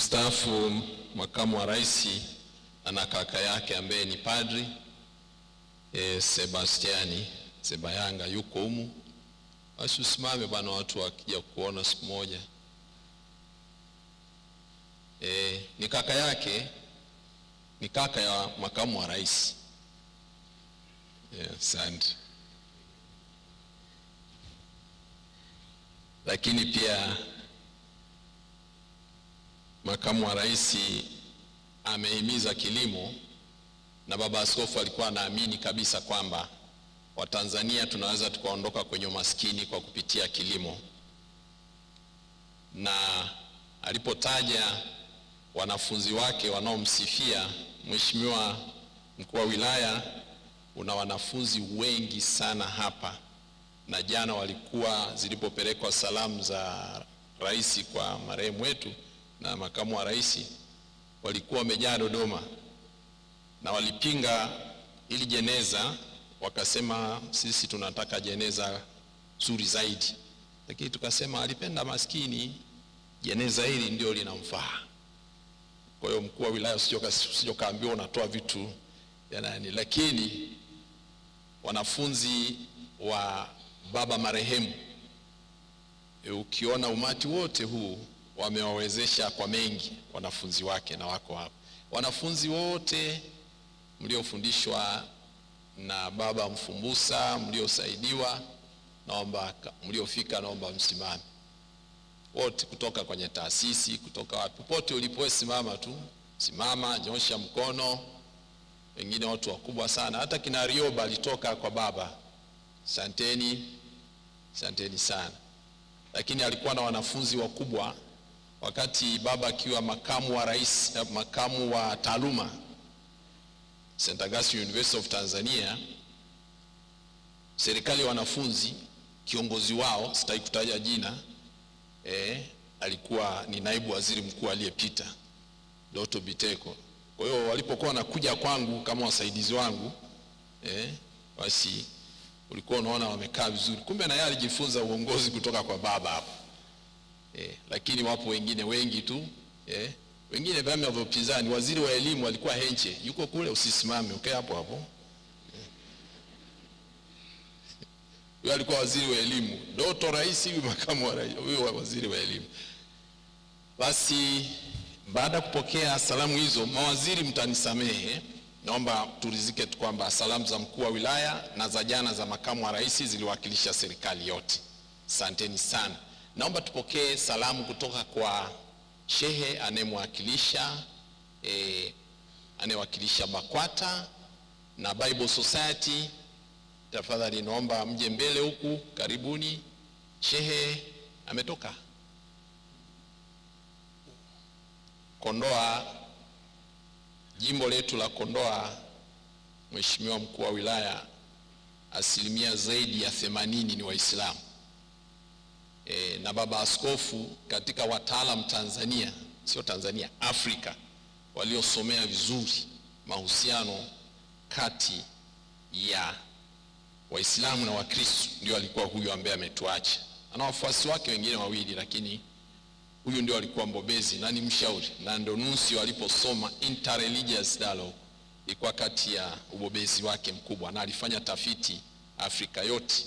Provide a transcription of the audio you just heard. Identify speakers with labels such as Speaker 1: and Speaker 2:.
Speaker 1: Mstaafu makamu wa rais ana kaka yake ambaye ni padri Sebastiani Sebayanga yuko humu. Basi usimame bana, watu wakija kuona siku moja. Ni kaka yake, ni kaka ya makamu wa rais. Asante. Lakini pia makamu wa rais amehimiza kilimo, na baba askofu alikuwa anaamini kabisa kwamba Watanzania tunaweza tukaondoka kwenye umaskini kwa kupitia kilimo. Na alipotaja wanafunzi wake wanaomsifia, Mheshimiwa mkuu wa wilaya, una wanafunzi wengi sana hapa, na jana walikuwa zilipopelekwa salamu za rais kwa marehemu wetu na makamu wa rais, walikuwa wamejaa Dodoma na walipinga ili jeneza, wakasema sisi tunataka jeneza zuri zaidi. Lakini tukasema alipenda maskini, jeneza hili ndio linamfaa. Kwa hiyo mkuu wa wilaya usije kaambiwa unatoa vitu ya nani. Lakini wanafunzi wa baba marehemu, ukiona umati wote huu, wamewawezesha kwa mengi wanafunzi wake, na wako hapa wanafunzi wote mliofundishwa na baba Mfumbusa, mliosaidiwa, naomba mliofika, naomba msimame wote, kutoka kwenye taasisi, kutoka wapi, popote ulipo, simama tu, simama, nyosha mkono. Wengine watu wakubwa sana, hata kina Rioba alitoka kwa baba. Asanteni, asanteni sana. Lakini alikuwa na wanafunzi wakubwa wakati baba akiwa makamu wa rais, makamu wa taaluma St. Augustine University of Tanzania. Serikali ya wanafunzi, kiongozi wao sitaki kutaja jina, alikuwa ni naibu waziri mkuu aliyepita, Dr. Biteko. Kwa hiyo walipokuwa wanakuja kwangu kama wasaidizi wangu, basi ulikuwa unaona wamekaa vizuri, kumbe na yeye alijifunza uongozi kutoka kwa baba hapo. Lakini wapo wengine wengi tu, wengine vyama vya upinzani. Waziri wa elimu alikuwa Henche, yuko kule, usisimame, okay hapo hapo. Huyo alikuwa waziri wa elimu. Dr. Rais huyu makamu wa rais, huyo waziri wa elimu. Basi baada ya kupokea salamu hizo, mawaziri mtanisamehe, naomba turizike tu kwamba salamu za mkuu wa wilaya na za jana za makamu wa rais ziliwakilisha serikali yote. Asanteni sana. Naomba tupokee salamu kutoka kwa shehe anayemwakilisha anayewakilisha BAKWATA na Bible Society. Tafadhali naomba mje mbele huku, karibuni. Shehe ametoka Kondoa, jimbo letu la Kondoa. Mheshimiwa mkuu wa wilaya, asilimia zaidi ya 80 ni Waislamu. Na baba askofu katika wataalamu Tanzania, sio Tanzania, Afrika, waliosomea vizuri mahusiano kati ya Waislamu na Wakristo, ndio alikuwa huyu ambaye ametuacha. Ana wafuasi wake wengine wawili, lakini huyu ndio alikuwa mbobezi na ni mshauri, na ndio nuncio aliposoma interreligious dialogue, ilikuwa kati ya ubobezi wake mkubwa, na alifanya tafiti Afrika yote.